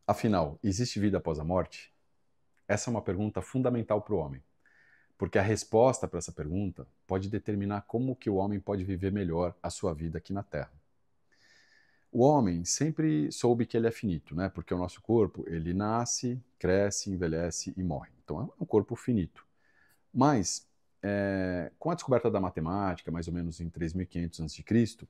Afinal, existe vida após a morte? Essa é uma pergunta fundamental para o homem, porque a resposta para essa pergunta pode determinar como que o homem pode viver melhor a sua vida aqui na Terra. O homem sempre soube que ele é finito, né? Porque o nosso corpo, ele nasce, cresce, envelhece e morre. Então é um corpo finito. Mas, com a descoberta da matemática, mais ou menos em 3500 a.C.,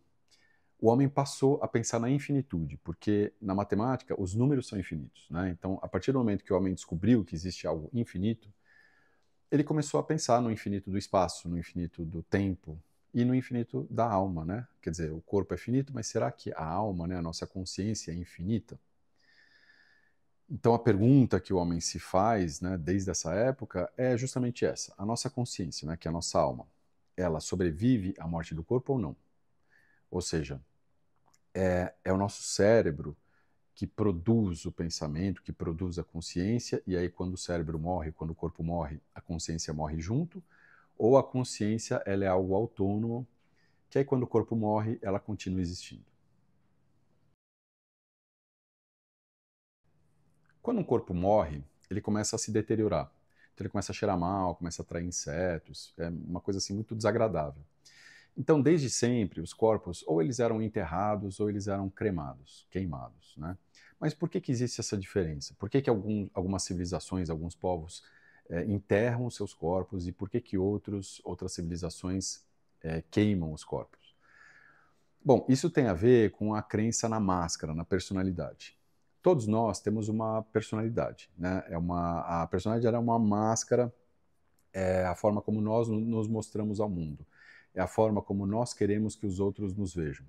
o homem passou a pensar na infinitude, porque na matemática os números são infinitos, né? Então, a partir do momento que o homem descobriu que existe algo infinito, ele começou a pensar no infinito do espaço, no infinito do tempo e no infinito da alma, né? Quer dizer, o corpo é finito, mas será que a alma, né, a nossa consciência é infinita? Então, a pergunta que o homem se faz, né, desde essa época é justamente essa: a nossa consciência, né, que é a nossa alma, ela sobrevive à morte do corpo ou não? Ou seja, é o nosso cérebro que produz o pensamento, que produz a consciência, e aí quando o cérebro morre, quando o corpo morre, a consciência morre junto, ou a consciência ela é algo autônomo, que aí quando o corpo morre, ela continua existindo. Quando um corpo morre, ele começa a se deteriorar. Então ele começa a cheirar mal, começa a atrair insetos, é uma coisa assim muito desagradável. Então, desde sempre, os corpos ou eles eram enterrados ou eles eram cremados, queimados, né? Mas por que que existe essa diferença? Por que que algumas civilizações, alguns povos enterram seus corpos e por que que outras civilizações queimam os corpos? Bom, isso tem a ver com a crença na máscara, na personalidade. Todos nós temos uma personalidade, né? A personalidade é uma máscara, é a forma como nós nos mostramos ao mundo, é a forma como nós queremos que os outros nos vejam.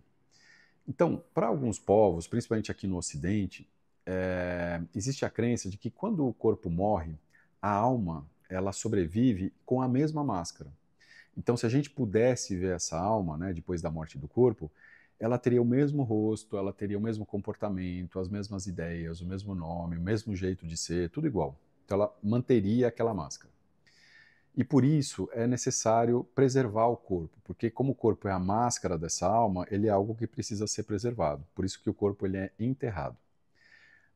Então, para alguns povos, principalmente aqui no Ocidente, existe a crença de que quando o corpo morre, a alma ela sobrevive com a mesma máscara. Então, se a gente pudesse ver essa alma, né, depois da morte do corpo, ela teria o mesmo rosto, ela teria o mesmo comportamento, as mesmas ideias, o mesmo nome, o mesmo jeito de ser, tudo igual. Então, ela manteria aquela máscara. E por isso é necessário preservar o corpo, porque como o corpo é a máscara dessa alma, ele é algo que precisa ser preservado. Por isso que o corpo ele é enterrado.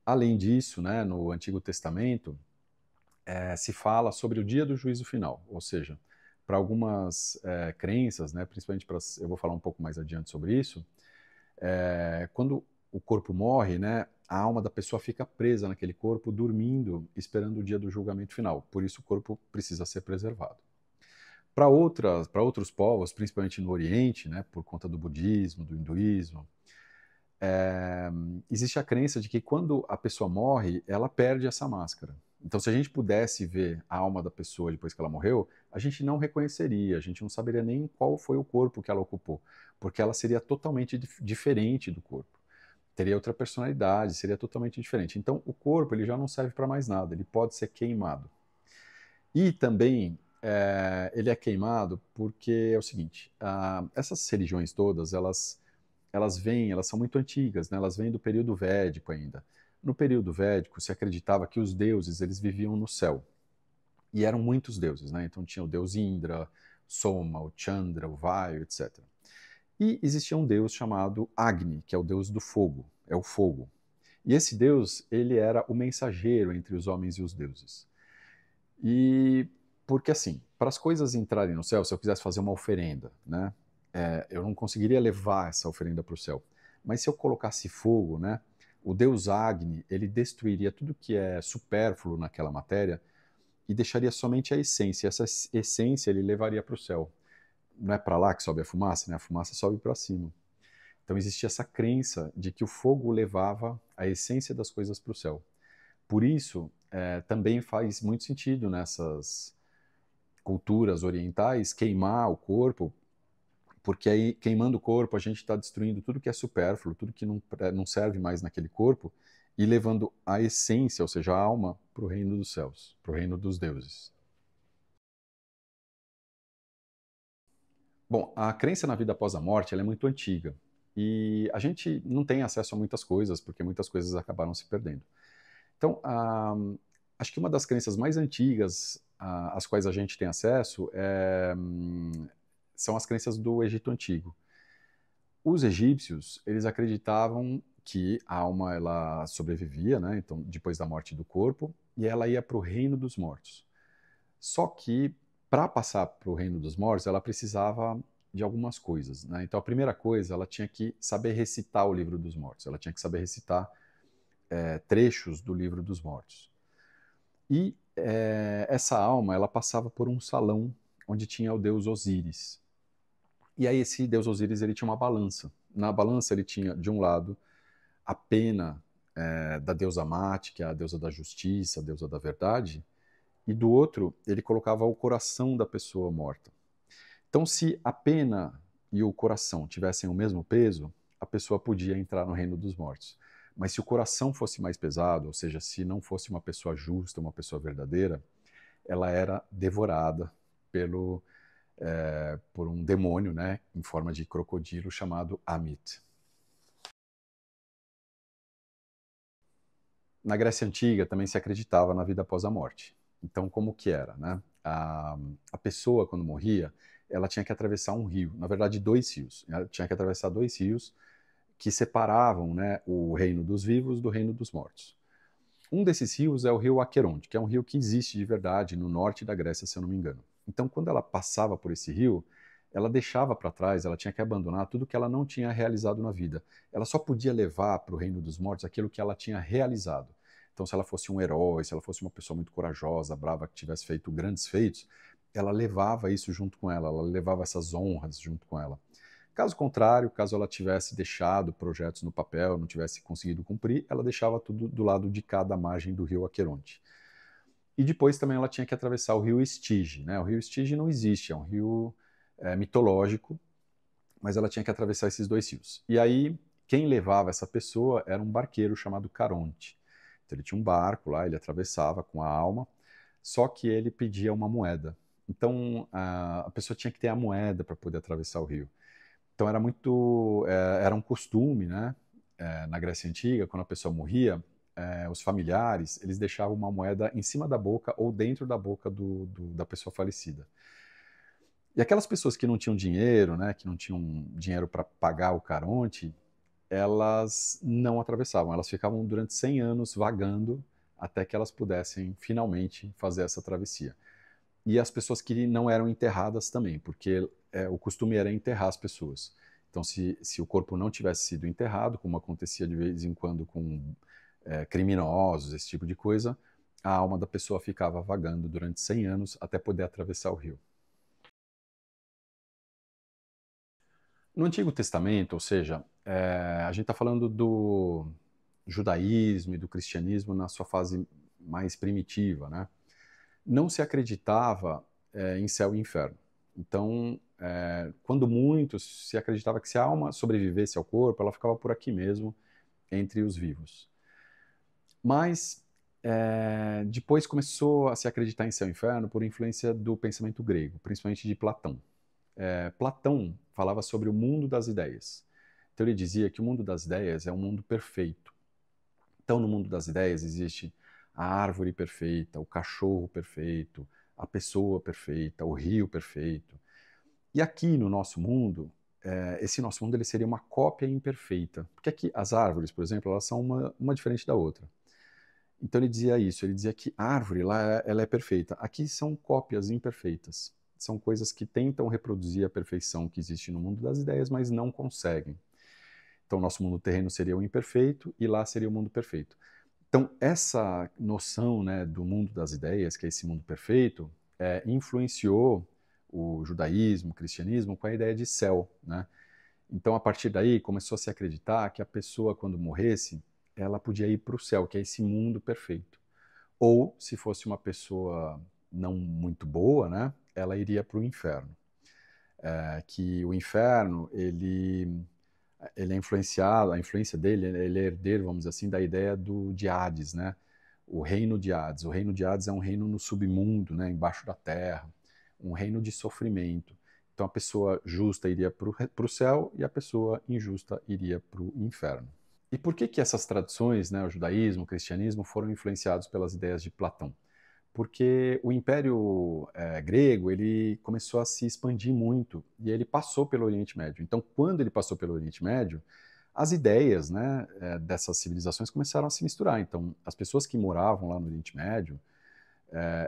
Além disso, né, no Antigo Testamento, se fala sobre o dia do juízo final, ou seja, para algumas crenças, né, principalmente para, eu vou falar um pouco mais adiante sobre isso, quando o corpo morre, né, a alma da pessoa fica presa naquele corpo, dormindo, esperando o dia do julgamento final. Por isso o corpo precisa ser preservado. Para outros povos, principalmente no Oriente, né, por conta do budismo, do hinduísmo, é, existe a crença de que quando a pessoa morre, ela perde essa máscara. Então, se a gente pudesse ver a alma da pessoa depois que ela morreu, a gente não reconheceria, a gente não saberia nem qual foi o corpo que ela ocupou, porque ela seria totalmente diferente do corpo. Teria outra personalidade, seria totalmente diferente. Então, o corpo ele já não serve para mais nada, ele pode ser queimado. E também ele é queimado porque é o seguinte: essas religiões todas, elas são muito antigas, né? Elas vêm do período védico ainda. No período védico, se acreditava que os deuses eles viviam no céu. E eram muitos deuses, né? Então tinha o deus Indra, Soma, o Chandra, o Vayu, etc. E existia um deus chamado Agni, que é o deus do fogo, é o fogo. E esse deus, ele era o mensageiro entre os homens e os deuses. E porque assim, para as coisas entrarem no céu, se eu quisesse fazer uma oferenda, né, eu não conseguiria levar essa oferenda para o céu. Mas se eu colocasse fogo, né, o deus Agni, ele destruiria tudo que é supérfluo naquela matéria e deixaria somente a essência. Essa essência ele levaria para o céu. Não é para lá que sobe a fumaça, né? A fumaça sobe para cima. Então existia essa crença de que o fogo levava a essência das coisas para o céu. Por isso, também faz muito sentido nessas culturas orientais queimar o corpo, porque aí queimando o corpo a gente está destruindo tudo que é supérfluo, tudo que não serve mais naquele corpo e levando a essência, ou seja, a alma, para o reino dos céus, para o reino dos deuses. Bom, a crença na vida após a morte ela é muito antiga e a gente não tem acesso a muitas coisas porque muitas coisas acabaram se perdendo. Então, acho que uma das crenças mais antigas às quais a gente tem acesso são as crenças do Egito Antigo. Os egípcios, eles acreditavam que a alma ela sobrevivia, né? Então, depois da morte do corpo, e ela ia para o reino dos mortos. Só que, para passar para o reino dos mortos, ela precisava de algumas coisas, né? Então, a primeira coisa, ela tinha que saber recitar o livro dos mortos, ela tinha que saber recitar trechos do livro dos mortos. E essa alma, ela passava por um salão onde tinha o deus Osíris. E aí esse deus Osíris, ele tinha uma balança. Na balança ele tinha, de um lado, a pena da deusa Mate, que é a deusa da justiça, a deusa da verdade, e do outro, ele colocava o coração da pessoa morta. Então, se a pena e o coração tivessem o mesmo peso, a pessoa podia entrar no reino dos mortos. Mas se o coração fosse mais pesado, ou seja, se não fosse uma pessoa justa, uma pessoa verdadeira, ela era devorada por um demônio, né, em forma de crocodilo chamado Amit. Na Grécia Antiga também se acreditava na vida após a morte. Então, como que era, né? A pessoa, quando morria, ela tinha que atravessar um rio, na verdade, dois rios. Ela tinha que atravessar dois rios que separavam, né, o reino dos vivos do reino dos mortos. Um desses rios é o rio Aqueronte, que é um rio que existe de verdade no norte da Grécia, se eu não me engano. Então, quando ela passava por esse rio, ela deixava para trás, ela tinha que abandonar tudo que ela não tinha realizado na vida. Ela só podia levar para o reino dos mortos aquilo que ela tinha realizado. Então, se ela fosse um herói, se ela fosse uma pessoa muito corajosa, brava, que tivesse feito grandes feitos, ela levava isso junto com ela levava essas honras junto com ela. Caso contrário, caso ela tivesse deixado projetos no papel, não tivesse conseguido cumprir, ela deixava tudo do lado de cada margem do rio Aqueronte. E depois também ela tinha que atravessar o rio Estige, né? O rio Estige não existe, é um rio mitológico, mas ela tinha que atravessar esses dois rios. E aí, quem levava essa pessoa era um barqueiro chamado Caronte. Então ele tinha um barco lá, ele atravessava com a alma, só que ele pedia uma moeda. Então a pessoa tinha que ter a moeda para poder atravessar o rio. Então era um costume, né? Na Grécia Antiga, quando a pessoa morria, os familiares eles deixavam uma moeda em cima da boca ou dentro da boca da pessoa falecida. E aquelas pessoas que não tinham dinheiro, né, que não tinham dinheiro para pagar o Caronte, elas não atravessavam, elas ficavam durante 100 anos vagando até que elas pudessem finalmente fazer essa travessia. E as pessoas que não eram enterradas também, porque o costume era enterrar as pessoas. Então, se o corpo não tivesse sido enterrado, como acontecia de vez em quando com criminosos, esse tipo de coisa, a alma da pessoa ficava vagando durante 100 anos até poder atravessar o rio. No Antigo Testamento, ou seja, a gente está falando do judaísmo e do cristianismo na sua fase mais primitiva, né? Não se acreditava em céu e inferno. Então, quando muito se acreditava que se a alma sobrevivesse ao corpo, ela ficava por aqui mesmo, entre os vivos. Mas depois começou a se acreditar em céu e inferno por influência do pensamento grego, principalmente de Platão. Platão falava sobre o mundo das ideias. Então ele dizia que o mundo das ideias é um mundo perfeito. Então no mundo das ideias existe a árvore perfeita, o cachorro perfeito, a pessoa perfeita, o rio perfeito. E aqui no nosso mundo, esse nosso mundo ele seria uma cópia imperfeita. Porque aqui as árvores, por exemplo, elas são uma diferente da outra. Então ele dizia isso, ele dizia que a árvore lá ela é perfeita. Aqui são cópias imperfeitas. São coisas que tentam reproduzir a perfeição que existe no mundo das ideias, mas não conseguem. Então, nosso mundo terreno seria o imperfeito e lá seria o mundo perfeito. Então, essa noção, né, do mundo das ideias, que é esse mundo perfeito, influenciou o judaísmo, o cristianismo, com a ideia de céu, né? Então, a partir daí, começou a se acreditar que a pessoa, quando morresse, ela podia ir para o céu, que é esse mundo perfeito. Ou, se fosse uma pessoa não muito boa, né, ela iria para o inferno. Que o inferno, ele é influenciado, a influência dele, ele é herdeiro, vamos dizer assim, da ideia de Hades, né? O reino de Hades. O reino de Hades é um reino no submundo, né, embaixo da terra, um reino de sofrimento. Então a pessoa justa iria para o céu e a pessoa injusta iria para o inferno. E por que essas tradições, né, o judaísmo, o cristianismo, foram influenciados pelas ideias de Platão? Porque o Império grego ele começou a se expandir muito e ele passou pelo Oriente Médio. Então, quando ele passou pelo Oriente Médio, as ideias, né, dessas civilizações começaram a se misturar. Então, as pessoas que moravam lá no Oriente Médio,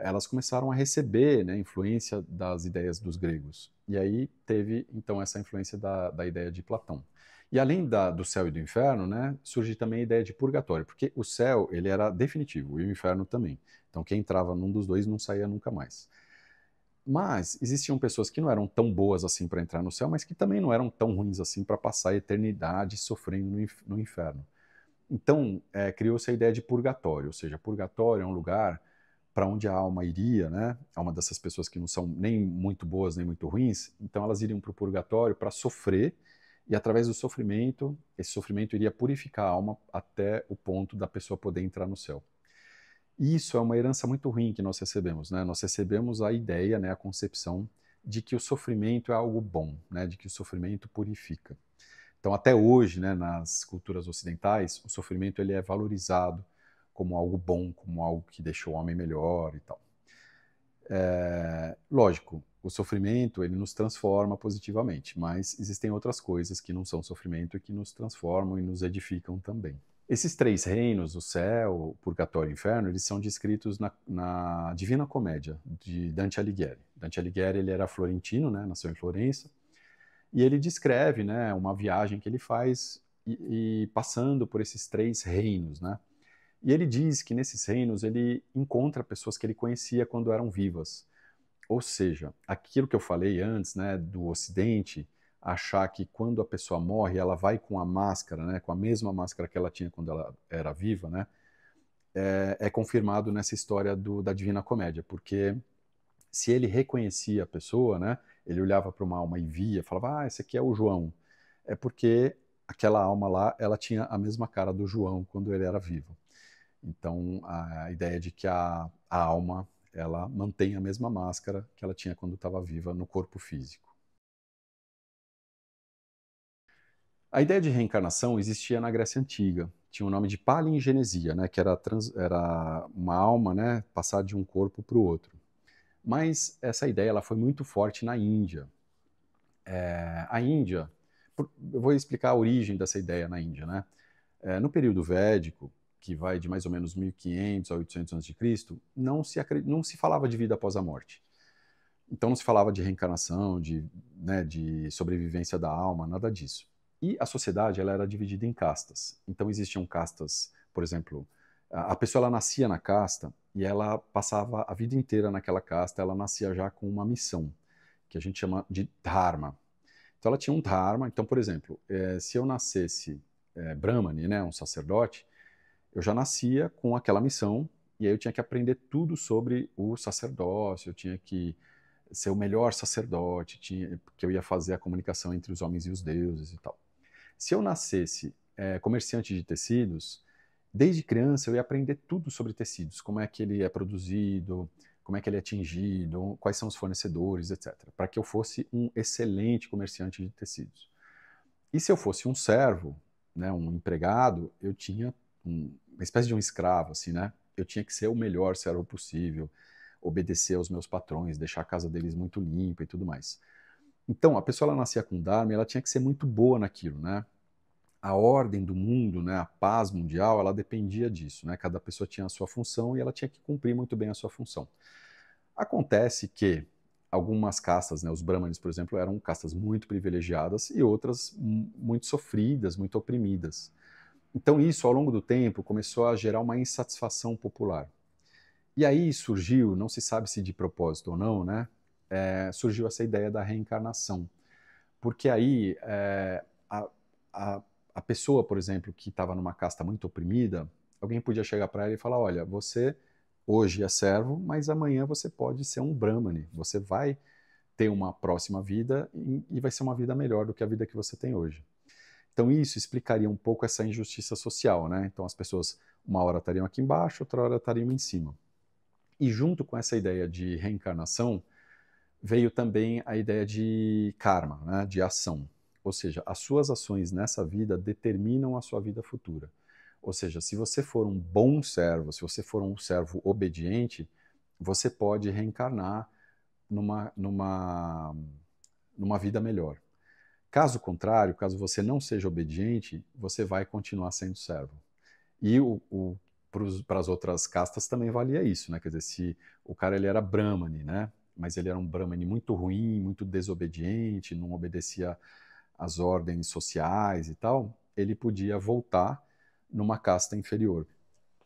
elas começaram a receber, né, influência das ideias dos gregos. E aí teve, então, essa influência da ideia de Platão. E além do céu e do inferno, né, surge também a ideia de purgatório, porque o céu ele era definitivo e o inferno também. Então, quem entrava num dos dois não saía nunca mais. Mas existiam pessoas que não eram tão boas assim para entrar no céu, mas que também não eram tão ruins assim para passar a eternidade sofrendo no inferno. Então, criou-se a ideia de purgatório, ou seja, purgatório é um lugar para onde a alma iria, né? A alma dessas pessoas que não são nem muito boas nem muito ruins, então elas iriam para o purgatório para sofrer, e através do sofrimento, esse sofrimento iria purificar a alma até o ponto da pessoa poder entrar no céu. E isso é uma herança muito ruim que nós recebemos, né? Nós recebemos a ideia, né, a concepção de que o sofrimento é algo bom, né? De que o sofrimento purifica. Então, até hoje, né, nas culturas ocidentais, o sofrimento ele é valorizado como algo bom, como algo que deixa o homem melhor e tal. Lógico, o sofrimento ele nos transforma positivamente, mas existem outras coisas que não são sofrimento e que nos transformam e nos edificam também. Esses três reinos, o céu, o purgatório e o inferno, eles são descritos na Divina Comédia, de Dante Alighieri. Dante Alighieri ele era florentino, né, nasceu em Florença, e ele descreve, né, uma viagem que ele faz e passando por esses três reinos, né? E ele diz que nesses reinos ele encontra pessoas que ele conhecia quando eram vivas. Ou seja, aquilo que eu falei antes, né, do Ocidente, achar que quando a pessoa morre, ela vai com a máscara, né, com a mesma máscara que ela tinha quando ela era viva, né, é confirmado nessa história da Divina Comédia, porque se ele reconhecia a pessoa, né, ele olhava para uma alma e via, falava, esse aqui é o João, é porque aquela alma lá, ela tinha a mesma cara do João quando ele era vivo. Então, a ideia de que a alma, ela mantém a mesma máscara que ela tinha quando estava viva no corpo físico. A ideia de reencarnação existia na Grécia Antiga. Tinha o nome de palingenesia, né, que era uma alma, né, passar de um corpo para o outro. Mas essa ideia ela foi muito forte na Índia. A Índia, eu vou explicar a origem dessa ideia na Índia, né? No período védico, que vai de mais ou menos 1500 a 800 a.C., não se falava de vida após a morte. Então não se falava de reencarnação, né, de sobrevivência da alma, nada disso. E a sociedade ela era dividida em castas. Então existiam castas, por exemplo, a pessoa ela nascia na casta e ela passava a vida inteira naquela casta, ela nascia já com uma missão, que a gente chama de dharma. Então ela tinha um dharma. Então, por exemplo, se eu nascesse brahmane, né, um sacerdote, eu já nascia com aquela missão e aí eu tinha que aprender tudo sobre o sacerdócio, eu tinha que ser o melhor sacerdote, porque eu ia fazer a comunicação entre os homens e os deuses e tal. Se eu nascesse comerciante de tecidos, desde criança eu ia aprender tudo sobre tecidos, como é que ele é produzido, como é que ele é tingido, quais são os fornecedores, etc., para que eu fosse um excelente comerciante de tecidos. E se eu fosse um servo, né, um empregado, eu tinha uma espécie de um escravo, assim, né? Eu tinha que ser o melhor servo possível, obedecer aos meus patrões, deixar a casa deles muito limpa e tudo mais. Então, a pessoa ela nascia com Dharma, ela tinha que ser muito boa naquilo, né? A ordem do mundo, né, a paz mundial, ela dependia disso, né? Cada pessoa tinha a sua função e ela tinha que cumprir muito bem a sua função. Acontece que algumas castas, né, os brahmanes, por exemplo, eram castas muito privilegiadas e outras muito sofridas, muito oprimidas. Então isso, ao longo do tempo, começou a gerar uma insatisfação popular. E aí surgiu, não se sabe se de propósito ou não, né, surgiu essa ideia da reencarnação. Porque aí a, a, a pessoa, por exemplo, que estava numa casta muito oprimida, alguém podia chegar para ela e falar, olha, você hoje é servo, mas amanhã você pode ser um brahmane, você vai ter uma próxima vida e vai ser uma vida melhor do que a vida que você tem hoje. Então isso explicaria um pouco essa injustiça social, né? Então as pessoas uma hora estariam aqui embaixo, outra hora estariam em cima. E junto com essa ideia de reencarnação, veio também a ideia de karma, né? De ação. Ou seja, as suas ações nessa vida determinam a sua vida futura. Ou seja, se você for um bom servo, se você for um servo obediente, você pode reencarnar numa vida melhor. Caso contrário, caso você não seja obediente, você vai continuar sendo servo. E para as outras castas também valia isso, né? Quer dizer, se o cara ele era brahmane, né? Mas ele era um brahmane muito ruim, muito desobediente, não obedecia às ordens sociais e tal, ele podia voltar numa casta inferior.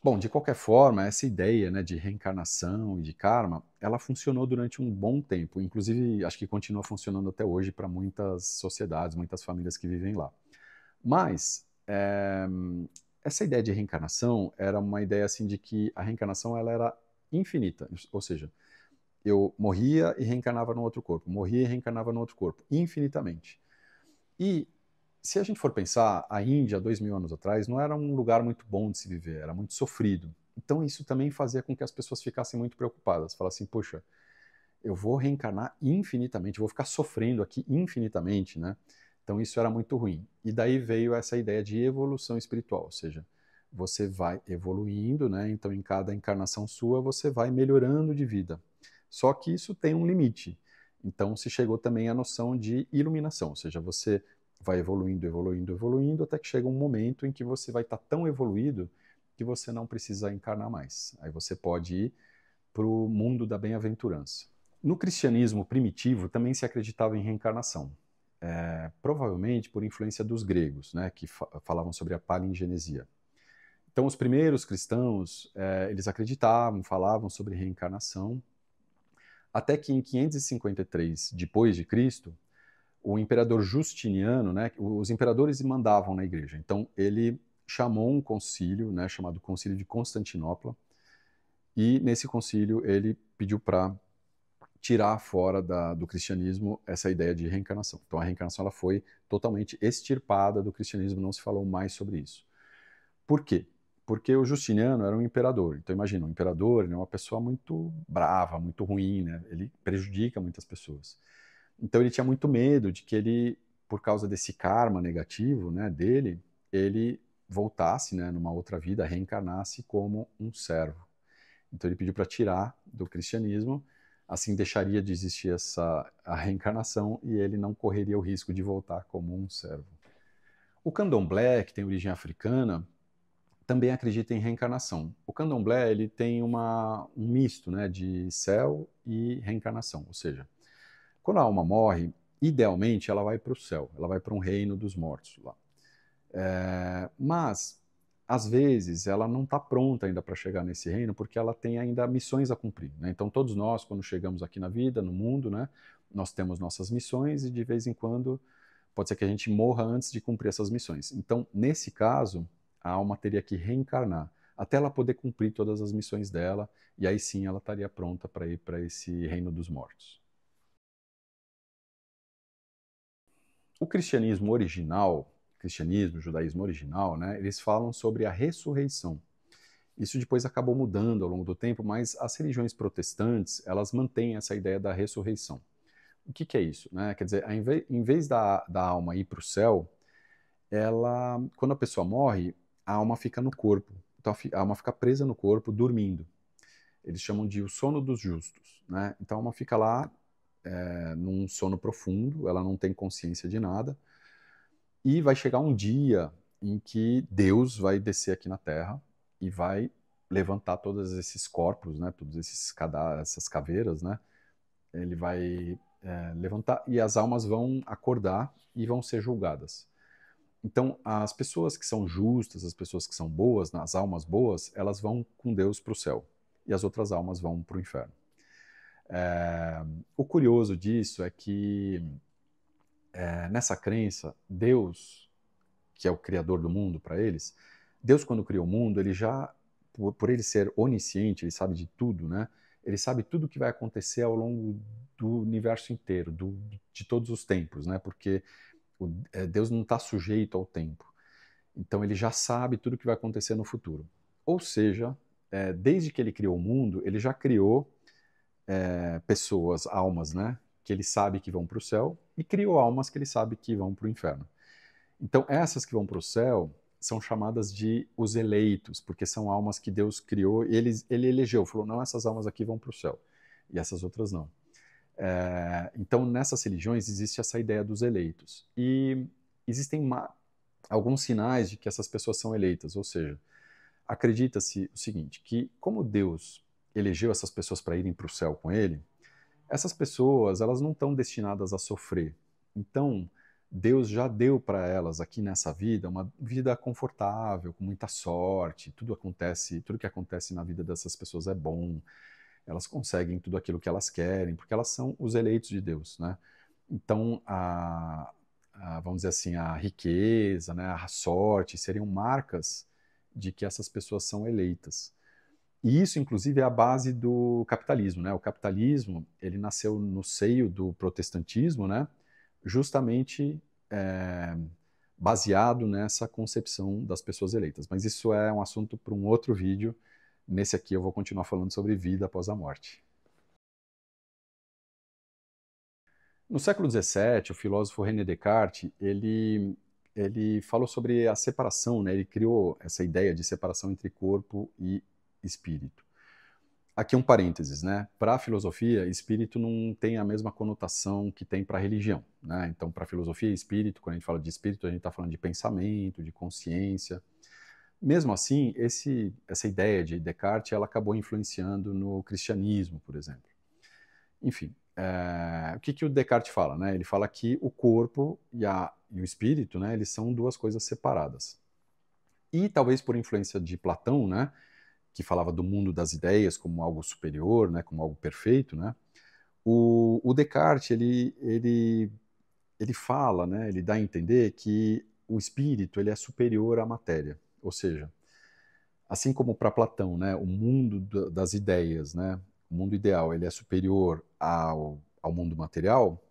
Bom, de qualquer forma, essa ideia, né, de reencarnação e de karma, ela funcionou durante um bom tempo. Inclusive, acho que continua funcionando até hoje para muitas sociedades, muitas famílias que vivem lá. Mas essa ideia de reencarnação era uma ideia assim de que a reencarnação ela era infinita, ou seja, eu morria e reencarnava no outro corpo, morria e reencarnava no outro corpo, infinitamente. E se a gente for pensar, a Índia, 2000 anos atrás, não era um lugar muito bom de se viver, era muito sofrido. Então isso também fazia com que as pessoas ficassem muito preocupadas, falassem, poxa, eu vou reencarnar infinitamente, eu vou ficar sofrendo aqui infinitamente, né? Então isso era muito ruim. E daí veio essa ideia de evolução espiritual, ou seja, você vai evoluindo, né? Então em cada encarnação sua você vai melhorando de vida. Só que isso tem um limite. Então se chegou também à noção de iluminação, ou seja, você vai evoluindo, evoluindo, evoluindo, até que chega um momento em que você vai estar tão evoluído que você não precisa encarnar mais. Aí você pode ir para o mundo da bem-aventurança. No cristianismo primitivo também se acreditava em reencarnação, provavelmente por influência dos gregos, né, que falavam sobre a palingenesia. Então, os primeiros cristãos, eles acreditavam, falavam sobre reencarnação, até que em 553 depois de Cristo, o imperador Justiniano, né, os imperadores mandavam na igreja. Então, ele chamou um concílio, né, chamado Concílio de Constantinopla, e nesse concílio ele pediu para tirar fora do cristianismo essa ideia de reencarnação. Então a reencarnação ela foi totalmente extirpada do cristianismo, não se falou mais sobre isso. Por quê? Porque o Justiniano era um imperador. Então imagina, um imperador ele é uma pessoa muito brava, muito ruim, né? Ele prejudica muitas pessoas. Então ele tinha muito medo de que ele, por causa desse karma negativo, né, dele, ele voltasse, né, numa outra vida, reencarnasse como um servo. Então ele pediu para tirar do cristianismo, assim deixaria de existir a reencarnação e ele não correria o risco de voltar como um servo. O candomblé, que tem origem africana, também acredita em reencarnação. O candomblé ele tem um misto, né, de céu e reencarnação, ou seja, quando a alma morre, idealmente ela vai para o céu, ela vai para um reino dos mortos lá. Mas às vezes ela não está pronta ainda para chegar nesse reino porque ela tem ainda missões a cumprir, né? Então todos nós, quando chegamos aqui na vida, no mundo, né, nós temos nossas missões e de vez em quando pode ser que a gente morra antes de cumprir essas missões. Então, nesse caso, a alma teria que reencarnar até ela poder cumprir todas as missões dela e aí sim ela estaria pronta para ir para esse reino dos mortos. O cristianismo original, cristianismo, judaísmo original, né, eles falam sobre a ressurreição. Isso depois acabou mudando ao longo do tempo, mas as religiões protestantes, elas mantêm essa ideia da ressurreição. O que é isso? Né? Quer dizer, em vez da alma ir para o céu, quando a pessoa morre, a alma fica no corpo. Então a alma fica presa no corpo, dormindo. Eles chamam de o sono dos justos. Né? Então a alma fica lá, num sono profundo, ela não tem consciência de nada, e vai chegar um dia em que Deus vai descer aqui na Terra e vai levantar todos esses corpos, né, todos esses essas caveiras, né, ele vai levantar e as almas vão acordar e vão ser julgadas. Então, as pessoas que são justas, as pessoas que são boas, as almas boas, elas vão com Deus para o céu e as outras almas vão para o inferno. O curioso disso é que nessa crença, Deus, que é o criador do mundo para eles, Deus quando criou o mundo, ele já, por ele ser onisciente, ele sabe de tudo, né? Ele sabe tudo o que vai acontecer ao longo do universo inteiro, de todos os tempos, né? Porque Deus não está sujeito ao tempo. Então ele já sabe tudo o que vai acontecer no futuro. Ou seja, desde que ele criou o mundo, ele já criou pessoas, almas, né? Que ele sabe que vão para o céu, e criou almas que ele sabe que vão para o inferno. Então, essas que vão para o céu são chamadas de os eleitos, porque são almas que Deus criou e ele elegeu, falou, não, essas almas aqui vão para o céu, e essas outras não. Então, nessas religiões existe essa ideia dos eleitos. E existem alguns sinais de que essas pessoas são eleitas, ou seja, acredita-se o seguinte, que como Deus elegeu essas pessoas para irem para o céu com ele, essas pessoas, elas não estão destinadas a sofrer. Então, Deus já deu para elas aqui nessa vida uma vida confortável, com muita sorte, tudo que acontece na vida dessas pessoas é bom, elas conseguem tudo aquilo que elas querem, porque elas são os eleitos de Deus, né? Então, vamos dizer assim, a riqueza, né, a sorte, seriam marcas de que essas pessoas são eleitas. E isso, inclusive, é a base do capitalismo, né? O capitalismo, ele nasceu no seio do protestantismo, né? Justamente baseado nessa concepção das pessoas eleitas. Mas isso é um assunto para um outro vídeo. Nesse aqui eu vou continuar falando sobre vida após a morte. No século XVII, o filósofo René Descartes, ele falou sobre a separação, né? Ele criou essa ideia de separação entre corpo e espírito. Aqui um parênteses, né? Para a filosofia, espírito não tem a mesma conotação que tem para a religião, né? Então, para a filosofia, espírito, quando a gente fala de espírito, a gente está falando de pensamento, de consciência. Mesmo assim, essa ideia de Descartes, ela acabou influenciando no cristianismo, por exemplo. Enfim, o que o Descartes fala, né? Ele fala que o corpo e o espírito, né? Eles são duas coisas separadas. E talvez por influência de Platão, né? Que falava do mundo das ideias como algo superior, né, como algo perfeito, né, o Descartes, ele fala, né, ele dá a entender que o espírito ele é superior à matéria, ou seja, assim como para Platão, né, o mundo das ideias, né, o mundo ideal, ele é superior ao mundo material,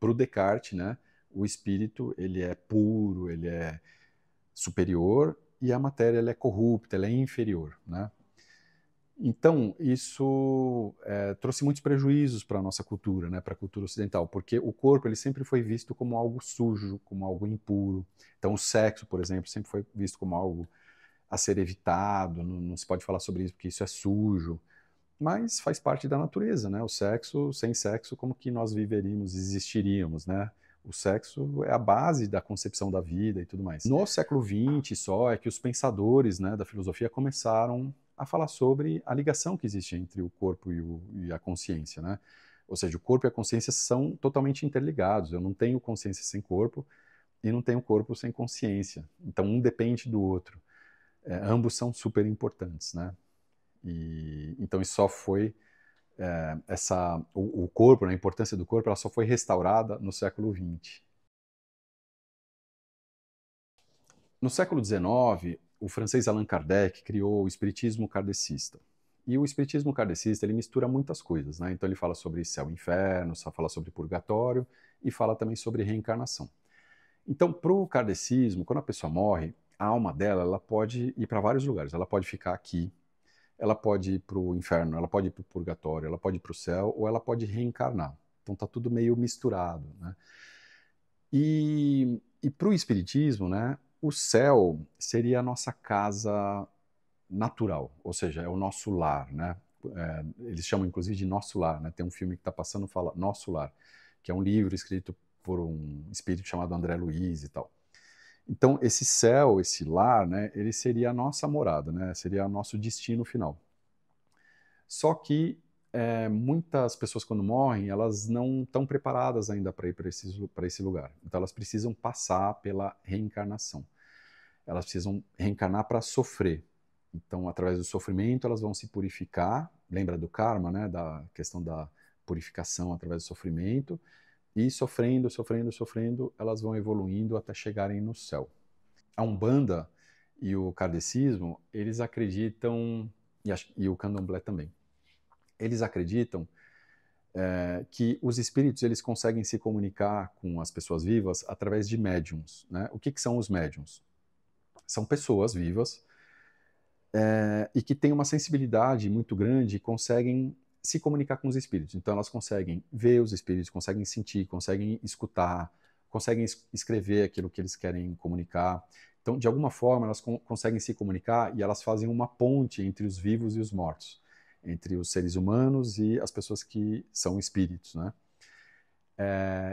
para o Descartes, né, o espírito ele é puro, ele é superior e a matéria ela é corrupta, ela é inferior, né? Então, isso trouxe muitos prejuízos para a nossa cultura, né, para a cultura ocidental, porque o corpo ele sempre foi visto como algo sujo, como algo impuro. Então, o sexo, por exemplo, sempre foi visto como algo a ser evitado, não se pode falar sobre isso porque isso é sujo, mas faz parte da natureza, né? O sexo, sem sexo, como que nós viveríamos, existiríamos, né? O sexo é a base da concepção da vida e tudo mais. No século XX só é que os pensadores, né, da filosofia começaram a falar sobre a ligação que existe entre o corpo e a consciência, né? Ou seja, o corpo e a consciência são totalmente interligados. Eu não tenho consciência sem corpo e não tenho corpo sem consciência. Então, um depende do outro. Ambos são super importantes, né? Então, isso só foi o corpo, né, a importância do corpo, ela só foi restaurada no século XX. No século XIX, o francês Allan Kardec criou o espiritismo kardecista. E o espiritismo kardecista, ele mistura muitas coisas, né? Então ele fala sobre céu e inferno, fala sobre purgatório e fala também sobre reencarnação. Então, para o kardecismo, quando a pessoa morre, a alma dela, ela pode ir para vários lugares. Ela pode ficar aqui, ela pode ir para o inferno, ela pode ir para o purgatório, ela pode ir para o céu, ou ela pode reencarnar. Então tá tudo meio misturado, né? E para o espiritismo, né, o céu seria a nossa casa natural, ou seja, é o nosso lar, né? Eles chamam inclusive de Nosso Lar, né? Tem um filme que está passando fala Nosso Lar, que é um livro escrito por um espírito chamado André Luiz e tal. Então esse céu, esse lar, né? Ele seria a nossa morada, né? Seria o nosso destino final. Só que muitas pessoas quando morrem, elas não estão preparadas ainda para ir para esse lugar. Então elas precisam passar pela reencarnação. Elas precisam reencarnar para sofrer. Então, através do sofrimento, elas vão se purificar. Lembra do karma, né? Da questão da purificação através do sofrimento. E sofrendo, sofrendo, sofrendo, elas vão evoluindo até chegarem no céu. A Umbanda e o kardecismo, eles acreditam, e o candomblé também, eles acreditam que os espíritos eles conseguem se comunicar com as pessoas vivas através de médiums, né? O que são os médiums? São pessoas vivas e que têm uma sensibilidade muito grande e conseguem se comunicar com os espíritos. Então elas conseguem ver os espíritos, conseguem sentir, conseguem escutar, conseguem escrever aquilo que eles querem comunicar. Então, de alguma forma, elas conseguem se comunicar e elas fazem uma ponte entre os vivos e os mortos. entre os seres humanos e as pessoas que são espíritos, né?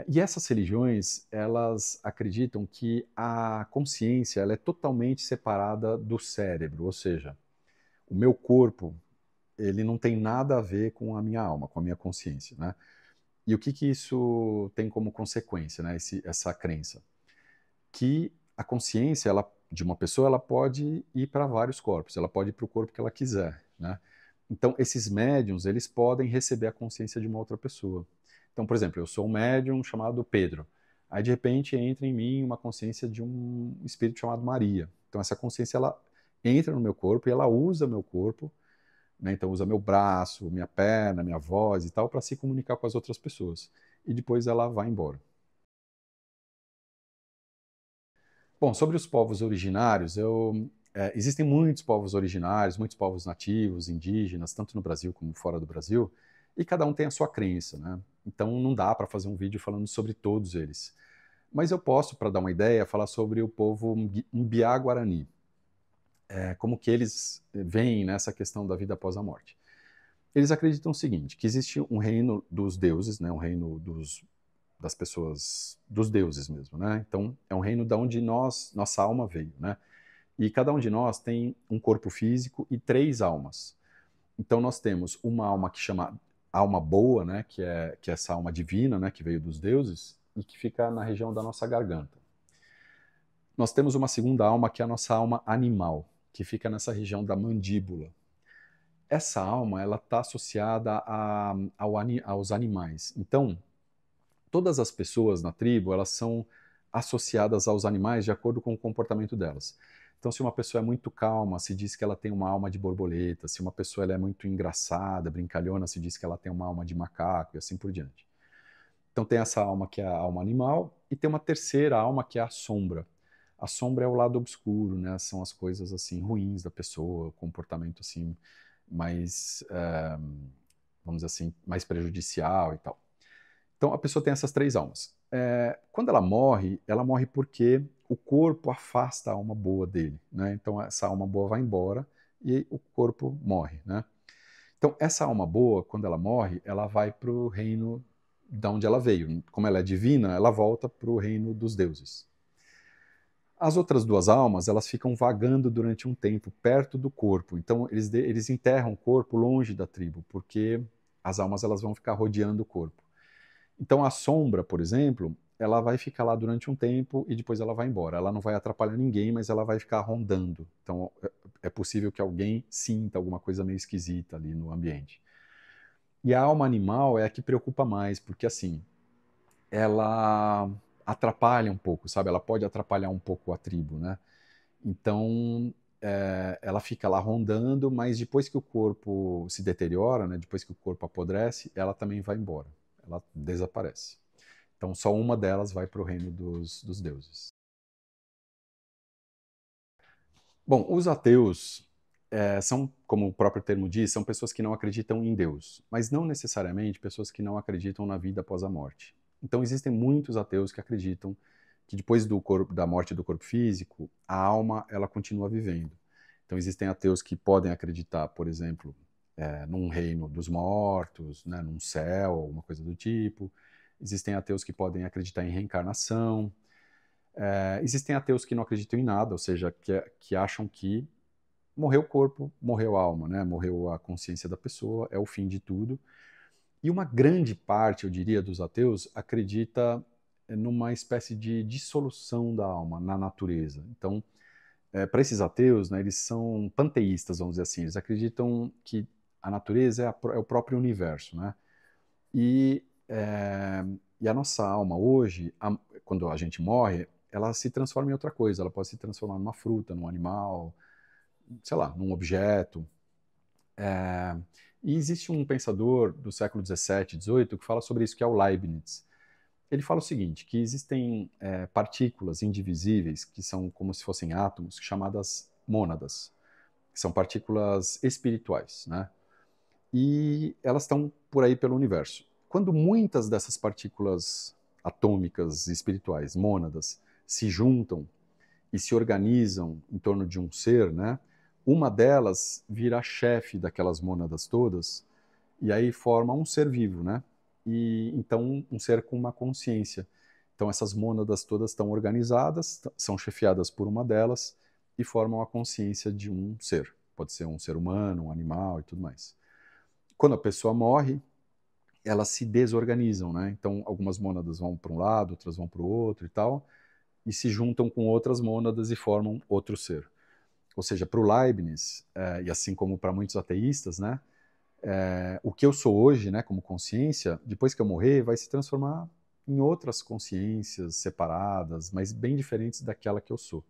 E essas religiões, elas acreditam que a consciência ela é totalmente separada do cérebro, ou seja, o meu corpo ele não tem nada a ver com a minha alma, com a minha consciência, né? E o que que isso tem como consequência, né? Essa crença? Que a consciência de uma pessoa ela pode ir para vários corpos, ela pode ir para o corpo que ela quiser, né? Então, esses médiums, eles podem receber a consciência de uma outra pessoa. Então, por exemplo, eu sou um médium chamado Pedro. Aí, de repente, entra em mim uma consciência de um espírito chamado Maria. Então, essa consciência, ela entra no meu corpo e ela usa meu corpo, né? Então, usa meu braço, minha perna, minha voz e tal, para se comunicar com as outras pessoas. E depois ela vai embora. Bom, sobre os povos originários, existem muitos povos originários, muitos povos nativos, indígenas, tanto no Brasil como fora do Brasil, e cada um tem a sua crença, né? Então não dá para fazer um vídeo falando sobre todos eles. Mas eu posso, para dar uma ideia, falar sobre o povo Mbiá-Guarani, como que eles veem nessa questão da vida após a morte. Eles acreditam o seguinte, que existe um reino dos deuses, né? Um reino das pessoas, dos deuses mesmo, né? Então, é um reino da onde nossa alma veio, né? E cada um de nós tem um corpo físico e 3 almas. Então, nós temos uma alma que chama alma boa, né? Que é essa alma divina, né? Que veio dos deuses e que fica na região da nossa garganta. Nós temos uma segunda alma que é a nossa alma animal, que fica nessa região da mandíbula. Essa alma, ela está associada aos animais. Então, todas as pessoas na tribo, elas são associadas aos animais de acordo com o comportamento delas. Então, se uma pessoa é muito calma, se diz que ela tem uma alma de borboleta. Se uma pessoa ela é muito engraçada, brincalhona, se diz que ela tem uma alma de macaco e assim por diante. Então, tem essa alma que é a alma animal e tem uma terceira alma que é a sombra. A sombra é o lado obscuro, né? São as coisas assim ruins da pessoa, o comportamento assim mais, vamos dizer assim, mais prejudicial e tal. Então, a pessoa tem essas 3 almas. Quando ela morre porque o corpo afasta a alma boa dele, né? Então, essa alma boa vai embora e o corpo morre, né? Então, essa alma boa, quando ela morre, ela vai para o reino de onde ela veio. Como ela é divina, ela volta para o reino dos deuses. As outras 2 almas, elas ficam vagando durante um tempo perto do corpo. Então, eles enterram o corpo longe da tribo, porque as almas elas vão ficar rodeando o corpo. Então a sombra, por exemplo, ela vai ficar lá durante um tempo e depois ela vai embora. Ela não vai atrapalhar ninguém, mas ela vai ficar rondando. Então é possível que alguém sinta alguma coisa meio esquisita ali no ambiente. E a alma animal é a que preocupa mais, porque assim, ela atrapalha um pouco, sabe? Ela pode atrapalhar um pouco a tribo, né? Então ela fica lá rondando, mas depois que o corpo se deteriora, né? Depois que o corpo apodrece, ela também vai embora. Ela desaparece. Então, só uma delas vai para o reino dos deuses. Bom, os ateus são, como o próprio termo diz, são pessoas que não acreditam em Deus, mas não necessariamente pessoas que não acreditam na vida após a morte. Então, existem muitos ateus que acreditam que depois da morte do corpo físico, a alma ela continua vivendo. Então, existem ateus que podem acreditar, por exemplo, num reino dos mortos, né, num céu, alguma coisa do tipo. Existem ateus que podem acreditar em reencarnação. Existem ateus que não acreditam em nada, ou seja, que acham que morreu o corpo, morreu a alma, né? Morreu a consciência da pessoa, é o fim de tudo. E uma grande parte, eu diria, dos ateus acredita numa espécie de dissolução da alma na natureza. Então, para esses ateus, né, eles são panteístas, vamos dizer assim. Eles acreditam que a natureza é o próprio universo, né? E, é, e a nossa alma hoje, quando a gente morre, ela se transforma em outra coisa. Ela pode se transformar numa fruta, num animal, sei lá, num objeto. É, e existe um pensador do século XVII, XVIII, que fala sobre isso, que é o Leibniz. Ele fala o seguinte, que existem partículas indivisíveis, que são como se fossem átomos, chamadas mônadas, que são partículas espirituais, né? E elas estão por aí pelo universo. Quando muitas dessas partículas atômicas espirituais, mônadas, se juntam e se organizam em torno de um ser, né? uma delas vira chefe daquelas mônadas todas, e aí forma um ser vivo, né? E então um ser com uma consciência. Então essas mônadas todas estão organizadas, são chefiadas por uma delas e formam a consciência de um ser. Pode ser um ser humano, um animal e tudo mais. Quando a pessoa morre, elas se desorganizam, né? Então algumas mônadas vão para um lado, outras vão para o outro e tal, e se juntam com outras mônadas e formam outro ser. Ou seja, para o Leibniz, e assim como para muitos ateístas, né, o que eu sou hoje, né, como consciência, depois que eu morrer, vai se transformar em outras consciências separadas, mas bem diferentes daquela que eu sou.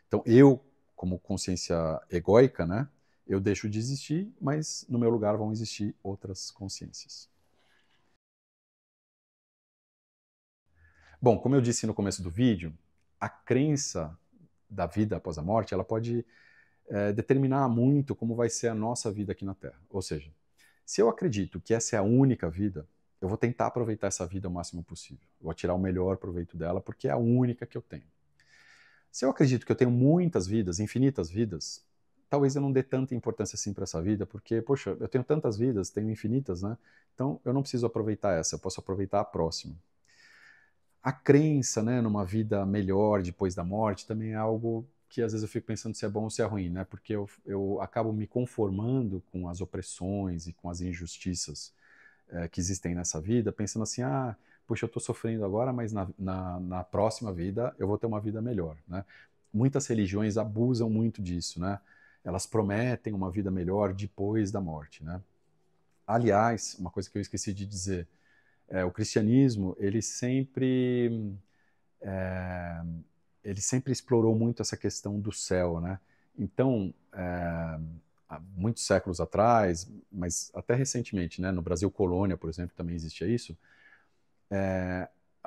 Então, eu, como consciência egóica, né, eu deixo de existir, mas no meu lugar vão existir outras consciências. Bom, como eu disse no começo do vídeo, a crença da vida após a morte, ela pode determinar muito como vai ser a nossa vida aqui na Terra. Ou seja, se eu acredito que essa é a única vida, eu vou tentar aproveitar essa vida o máximo possível. Eu vou tirar o melhor proveito dela, porque é a única que eu tenho. Se eu acredito que eu tenho muitas vidas, infinitas vidas, talvez eu não dê tanta importância assim para essa vida, porque, poxa, eu tenho tantas vidas, tenho infinitas, né? Então eu não preciso aproveitar essa, eu posso aproveitar a próxima. A crença, né, numa vida melhor depois da morte também é algo que às vezes eu fico pensando se é bom ou se é ruim, né? Porque eu acabo me conformando com as opressões e com as injustiças que existem nessa vida, pensando assim, ah, puxa, eu estou sofrendo agora, mas na próxima vida eu vou ter uma vida melhor, né? Muitas religiões abusam muito disso, né? Elas prometem uma vida melhor depois da morte, né? Aliás, uma coisa que eu esqueci de dizer, o cristianismo, é, ele sempre explorou muito essa questão do céu, né? Então, há muitos séculos atrás, mas até recentemente, né, no Brasil colônia, por exemplo, também existia isso,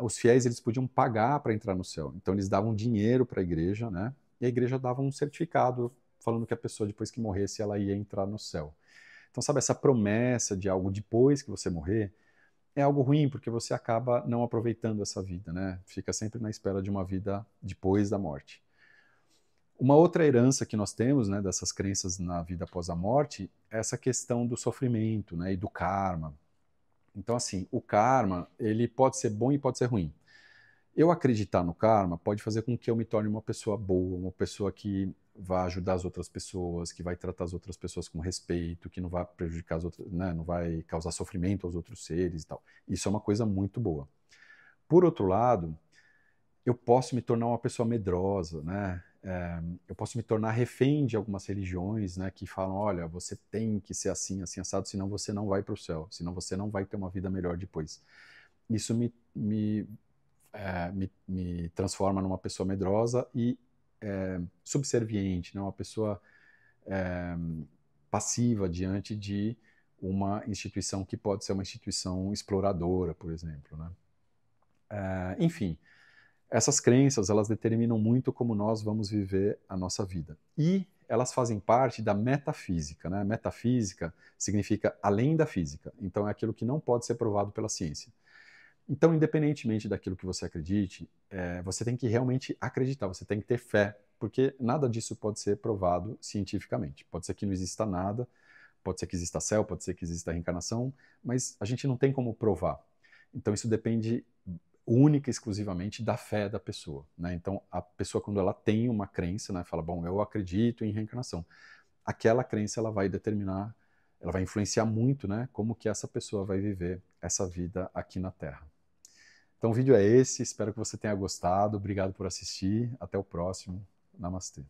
os fiéis eles podiam pagar para entrar no céu. Então eles davam dinheiro para a igreja, né? E a igreja dava um certificado falando que a pessoa depois que morresse ela ia entrar no céu. Então, sabe, essa promessa de algo depois que você morrer é algo ruim, porque você acaba não aproveitando essa vida, né? Fica sempre na espera de uma vida depois da morte. Uma outra herança que nós temos, né, dessas crenças na vida após a morte, é essa questão do sofrimento, né, e do karma. Então, assim, o karma, ele pode ser bom e pode ser ruim. Eu acreditar no karma pode fazer com que eu me torne uma pessoa boa, uma pessoa que vai ajudar as outras pessoas, que vai tratar as outras pessoas com respeito, que não vai prejudicar as outras, né, não vai causar sofrimento aos outros seres e tal. Isso é uma coisa muito boa. Por outro lado, eu posso me tornar uma pessoa medrosa, né? Eu posso me tornar refém de algumas religiões, né, que falam, olha, você tem que ser assim, assim, assado, senão você não vai para o céu, senão você não vai ter uma vida melhor depois. Isso me transforma numa pessoa medrosa e subserviente, né, uma pessoa é, passiva diante de uma instituição que pode ser uma instituição exploradora, por exemplo, né? Enfim, essas crenças, elas determinam muito como nós vamos viver a nossa vida. E elas fazem parte da metafísica, né? Metafísica significa além da física. Então é aquilo que não pode ser provado pela ciência. Então, independentemente daquilo que você acredite, você tem que realmente acreditar, você tem que ter fé, porque nada disso pode ser provado cientificamente. Pode ser que não exista nada, pode ser que exista céu, pode ser que exista reencarnação, mas a gente não tem como provar. Então, isso depende única e exclusivamente da fé da pessoa, né? Então, a pessoa, quando ela tem uma crença, né, fala, bom, eu acredito em reencarnação, aquela crença ela vai determinar, ela vai influenciar muito, né, como que essa pessoa vai viver essa vida aqui na Terra. Então o vídeo é esse, espero que você tenha gostado, obrigado por assistir, até o próximo, namastê.